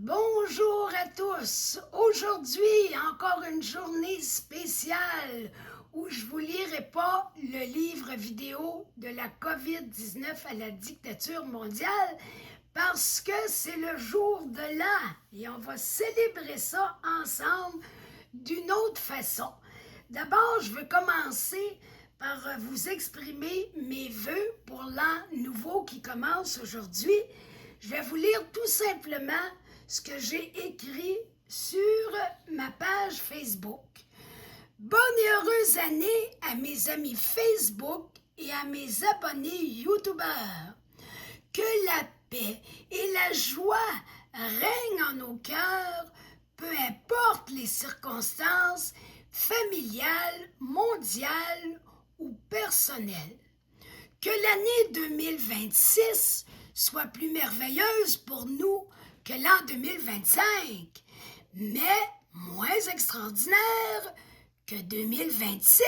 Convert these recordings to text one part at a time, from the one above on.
Bonjour à tous. Aujourd'hui, encore une journée spéciale où je vous lirai pas le livre vidéo de la COVID-19 à la dictature mondiale parce que c'est le jour de l'an et on va célébrer ça ensemble d'une autre façon. D'abord, je veux commencer par vous exprimer mes vœux pour l'an nouveau qui commence aujourd'hui. Je vais vous lire tout simplement ce que j'ai écrit sur ma page Facebook. Bonne et heureuse année à mes amis Facebook et à mes abonnés YouTubeurs. Que la paix et la joie règnent en nos cœurs, peu importe les circonstances familiales, mondiales ou personnelles. Que l'année 2026 soit plus merveilleuse pour nous que l'an 2025, mais moins extraordinaire que 2027,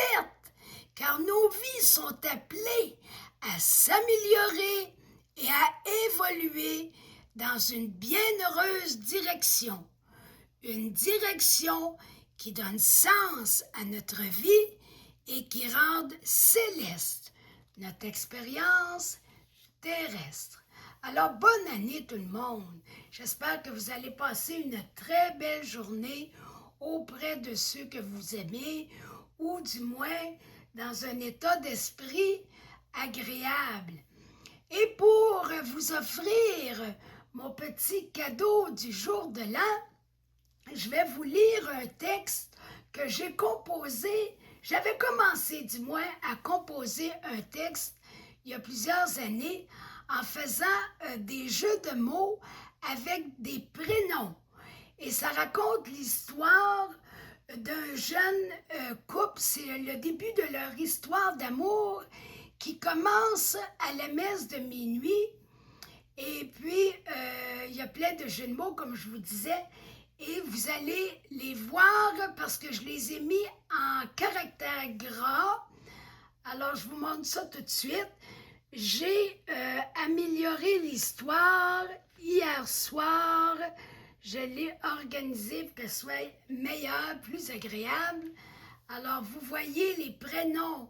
car nos vies sont appelées à s'améliorer et à évoluer dans une bienheureuse direction, une direction qui donne sens à notre vie et qui rende céleste notre expérience terrestre. Alors, bonne année tout le monde. J'espère que vous allez passer une très belle journée auprès de ceux que vous aimez ou du moins dans un état d'esprit agréable. Et pour vous offrir mon petit cadeau du jour de l'an, je vais vous lire un texte que j'ai composé. J'avais commencé du moins à composer un texte il y a plusieurs années en faisant des jeux de mots avec des prénoms. Et ça raconte l'histoire d'un jeune couple. C'est le début de leur histoire d'amour qui commence à la messe de minuit. Et puis, il y a plein de jeux de mots, comme je vous disais. Et vous allez les voir parce que je les ai mis en caractère gras. Alors, je vous montre ça tout de suite. J'ai amélioré l'histoire hier soir. Je l'ai organisée pour qu'elle soit meilleure, plus agréable. Alors, vous voyez les prénoms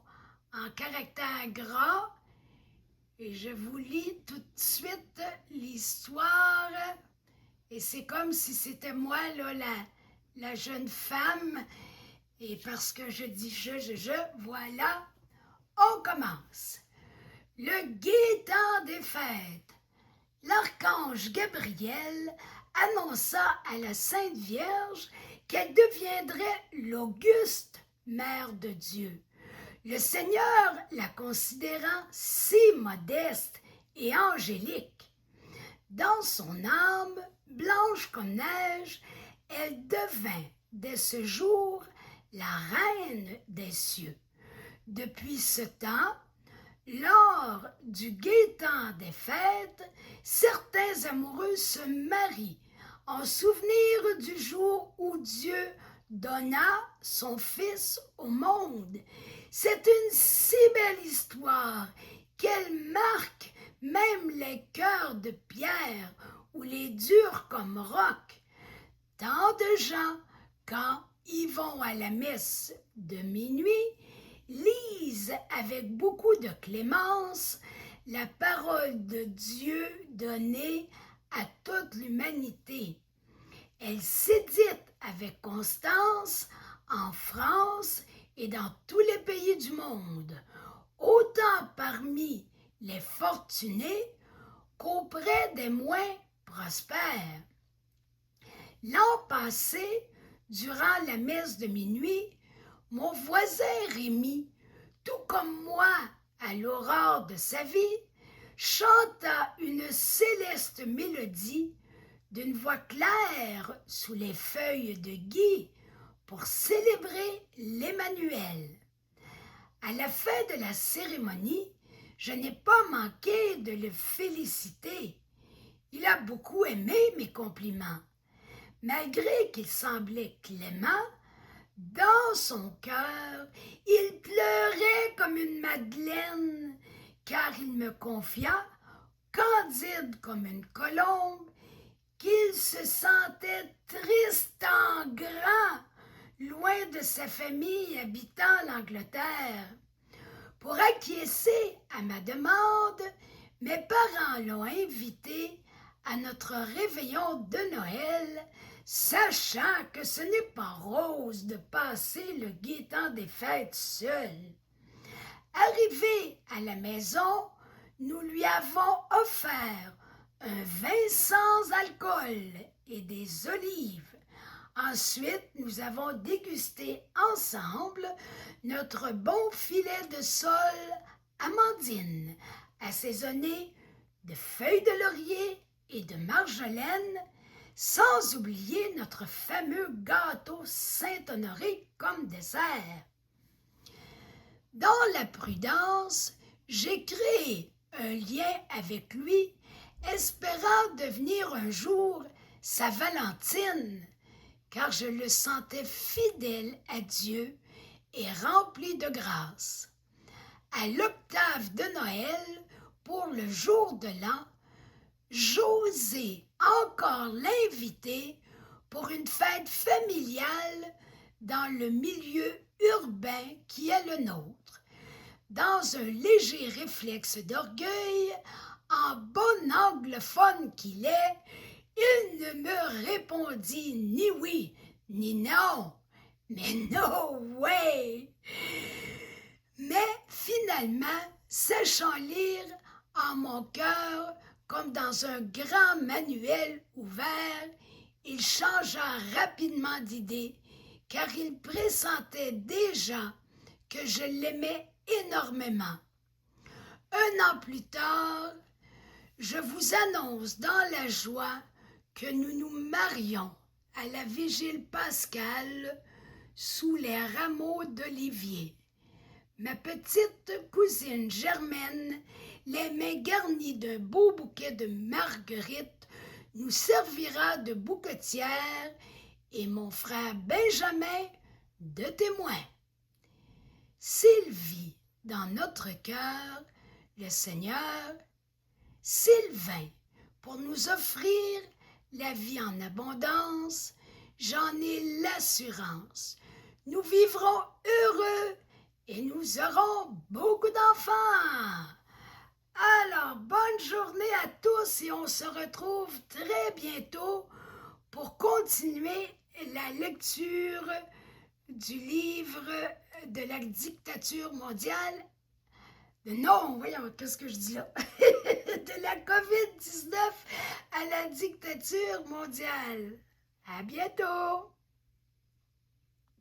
en caractère gras. Et je vous lis tout de suite l'histoire. Et c'est comme si c'était moi, là, la jeune femme. Et parce que je dis voilà, on commence. Le gai temps des fêtes. L'archange Gabriel annonça à la Sainte Vierge qu'elle deviendrait l'auguste Mère de Dieu. Le Seigneur la considérant si modeste et angélique. Dans son âme, blanche comme neige, elle devint dès ce jour la reine des cieux. Depuis ce temps, lors du gai temps des fêtes, certains amoureux se marient en souvenir du jour où Dieu donna son Fils au monde. C'est une si belle histoire qu'elle marque même les cœurs de pierre ou les durs comme roc. Tant de gens, quand ils vont à la messe de minuit, lisent avec beaucoup de clémence la parole de Dieu donnée à toute l'humanité. Elle s'édite avec constance en France et dans tous les pays du monde, autant parmi les fortunés qu'auprès des moins prospères. L'an passé, durant la messe de minuit, mon voisin Rémi, tout comme moi à l'aurore de sa vie, chanta une céleste mélodie d'une voix claire sous les feuilles de gui pour célébrer l'Emmanuel. À la fin de la cérémonie, je n'ai pas manqué de le féliciter. Il a beaucoup aimé mes compliments. Malgré qu'il semblait clément, dans son cœur, il pleurait comme une madeleine, car il me confia, candide comme une colombe, qu'il se sentait triste en grand, loin de sa famille habitant l'Angleterre. Pour acquiescer à ma demande, mes parents l'ont invité à notre réveillon de Noël, sachant que ce n'est pas rose de passer le gai temps des fêtes seul. Arrivé à la maison, nous lui avons offert un vin sans alcool et des olives. Ensuite, nous avons dégusté ensemble notre bon filet de sole amandine, assaisonné de feuilles de laurier et de marjolaine, sans oublier notre fameux gâteau Saint-Honoré comme dessert. Dans la prudence, j'ai créé un lien avec lui, espérant devenir un jour sa Valentine, car je le sentais fidèle à Dieu et rempli de grâce. À l'octave de Noël, pour le jour de l'an, j'osais encore l'inviter pour une fête familiale dans le milieu urbain qui est le nôtre. Dans un léger réflexe d'orgueil, en bon anglophone qu'il est, il ne me répondit ni oui ni non, mais no way! Mais finalement, sachant lire en mon cœur comme dans un grand manuel ouvert, il changea rapidement d'idée, car il pressentait déjà que je l'aimais énormément. Un an plus tard, je vous annonce dans la joie que nous nous marions à la vigile pascale sous les rameaux d'olivier. Ma petite cousine Germaine, les mains garnies d'un beau bouquet de marguerites, nous servira de bouquetière et mon frère Benjamin de témoin. Sylvie, dans notre cœur, le Seigneur, Sylvain, pour nous offrir la vie en abondance, j'en ai l'assurance. Nous vivrons heureux et nous aurons beaucoup d'enfants. Alors, bonne journée à tous et on se retrouve très bientôt pour continuer la lecture du livre de la dictature mondiale. Non, voyons, qu'est-ce que je dis là? De la COVID-19 à la dictature mondiale. À bientôt!